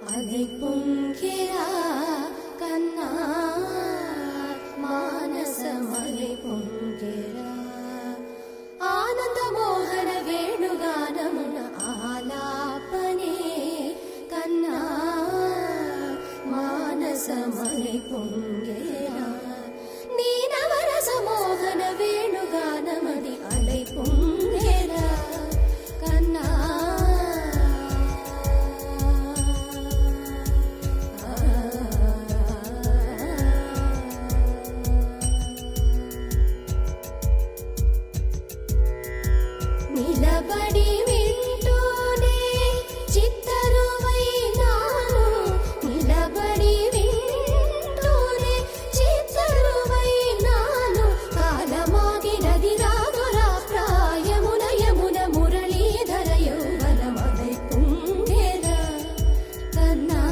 అలై పొంగెరా కన్నా మానసమలై పొంగెరా ఆనంద మోహన వేణుగానమున ఆలాపనే కన్నా మానసమలై పొంగెరా నీ నవరస మోహన వేణుగానమది అలై పొంగెరా కన్నా నిలబడి వింటూనే చిత్తరువైనాను నిలబడి వింటూనే చిత్తరువైనాను కాలమాగినది రాదురా ప్రాయమున యమున మురళీధర యౌవనమలై పొంగెరా కన్నా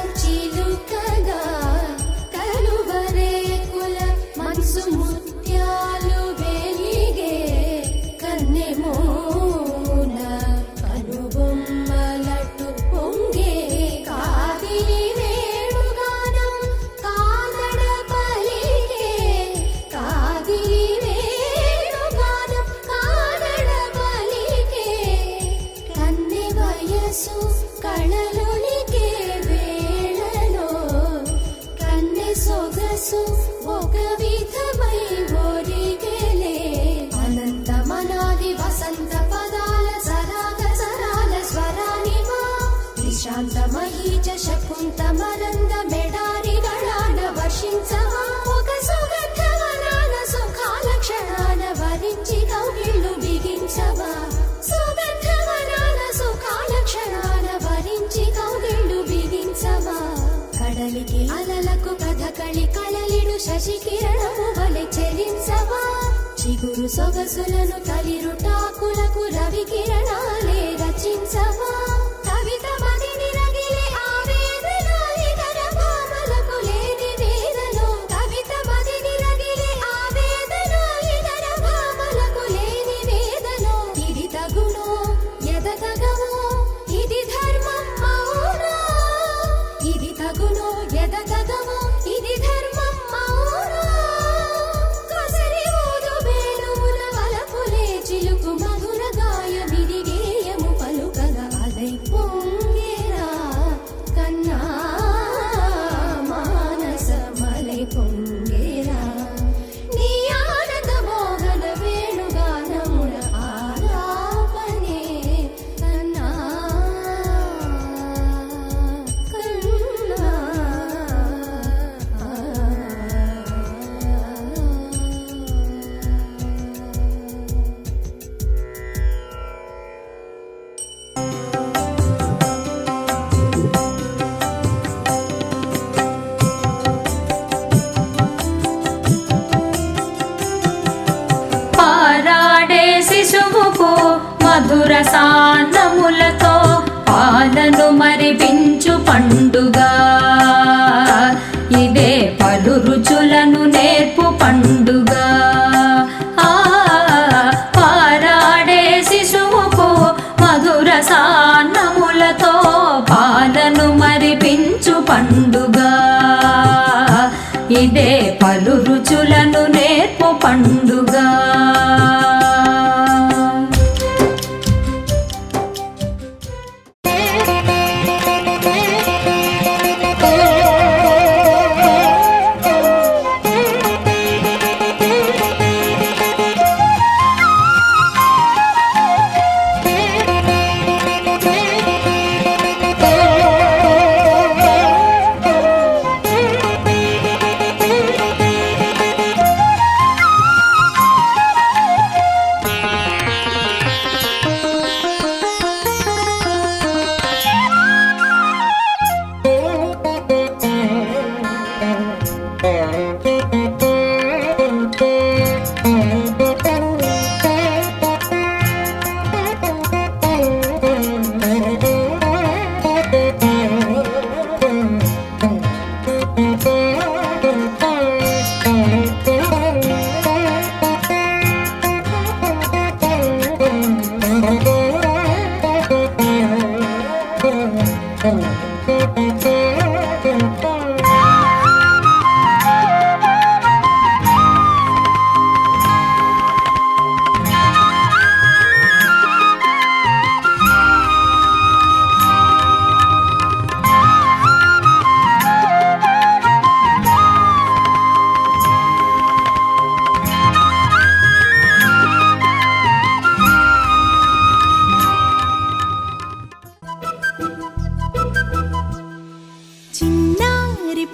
పగల్పాల్చిలుకగా కలువరేకుల మనసు ముత్యాలు వెలిగే కన్నెమోన కనుబొమ్మలటు పొంగే కాదిలి వేణుగానం కాదడ పలిగే కాదిలి వేణుగానం కాదడ పలిగే కన్నె వయసు కళలునికే వేళలో కన్నె సొగసు ఒక విధమై ఒరిగెలే అనంతమనాది వసంత పదాల సరాగ సరాల స్వరానివా నిశాంత మహీజ శకుంత మరంద మెడారి గళాన వర్షించవా ఒక సుగంధవనాన సుఖాల క్షణాన వరించి కౌగిళ్ళు బిగించవా సుగంధవనాన సుఖాల క్షణాన వరించి కౌగిళ్ళు బిగించవా కడలికి అలలకు కథకళి కళలిడు శశి కిరణము వలె చెలించవా చిగురు సొగసులను తలిరుటాకులకు రవి కిరణాలే రచించవా కవిత మదిని రగిలే ఆవేదన ఇతర భామలకు లేని వేదనో కవిత మదిని రగిలే ఆవేదన ఇతర భామలకు లేని వేదనో ఇది తగునో ఎదతగవో ఇది ధర్మం అవునా ఇది తగునో ఎదతగవో ఇది ధర్మం అవునా కసరి ఊదు వేణువుల వలపులే చిలుకు మధుర గాయమిది గేయము పలుకగా మధుర సాన్నములతో పాలను మరిపించు పండుగ ఇదే పలు రుచులను నేర్పు పండుగ పారాడే శిశువుకు మధుర సాన్నములతో పాలను మరిపించు పండుగ ఇదే పలు రుచులను నేర్పు పండుగ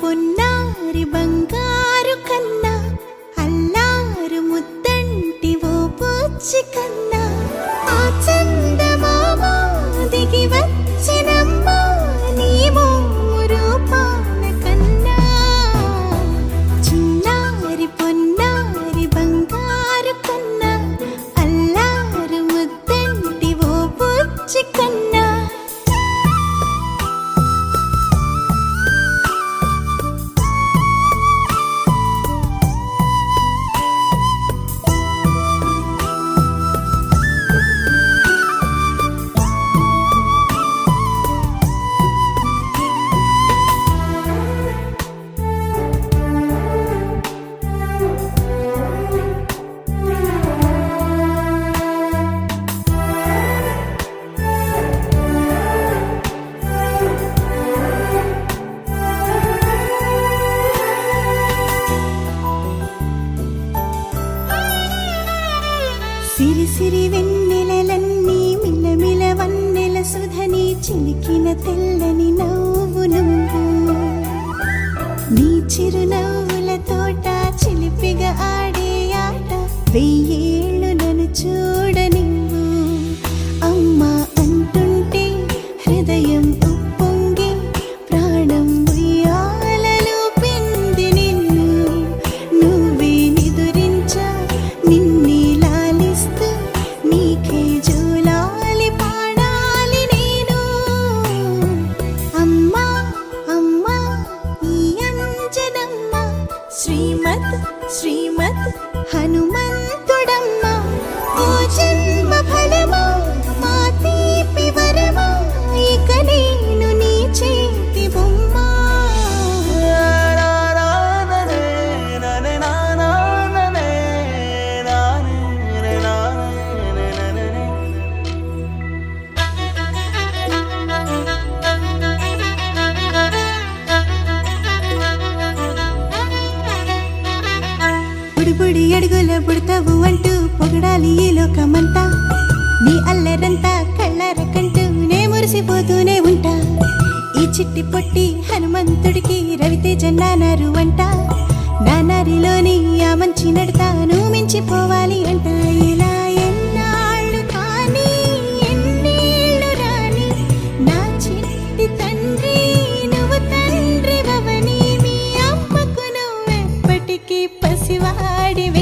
పొన్నారి బంగారు కన్నా అల్లారు ముద్దంటి ఓ పూచి కన్నా ఆ చందమామ దిగి వచ్చినమ్మా నీ రూపాల కన్నా చిన్నారి పొన్నారి బంగారు కన్నా అల్లారు ముద్దంటి ఓ పూచి కన్నా సిరి సిరి వెన్నెలలన్నీ మిలమిల వన్నెల సుధని చిలికిన తెల్లని నవ్వు నువ్వు నీ చిరునవ్వుల తోట చిలిపిగా ఆడే ఆట వెయ్యేళ్ళు నన్ను చూడ నువ్వు అమ్మా అంటుంటే హృదయం ఉప్పొంగి ప్రాణం ఉయ్యాలలో పిండి నిన్ను నువ్వే నిదురించా నిన్నే నీకే జోలాలి పాడాలి నేను అమ్మా అమ్మా ఈ అంజనమ్మ శ్రీమత్ శ్రీమత్ హనుమంతుడమ్మ ఓ జన్మ ఫలమా మా తీపి వరమా ఇక నేను నీ చేతి బొమ్మ బుడి అడుగుల బుడతావు అంటూ పొగడాలి ఈ లోకమంతా నీ అల్లరంతా కళ్ళారకంటూ నే మురిసిపోతూనే ఉంటా ఈ చిట్టి పొట్టి హనుమంతుడికి రవితేజ నానారు అంట నానారిలోని ఆ మంచి నడతాను మించిపోవాలి అంట ఇలా ఎన్నాళ్ళు కానీ ఎన్నేళ్ళు రాని నా చిట్టి తండ్రి నువ్వు తండ్రి భవని మీ అమ్మకు నువ్వెప్పటికీ పసివాడివే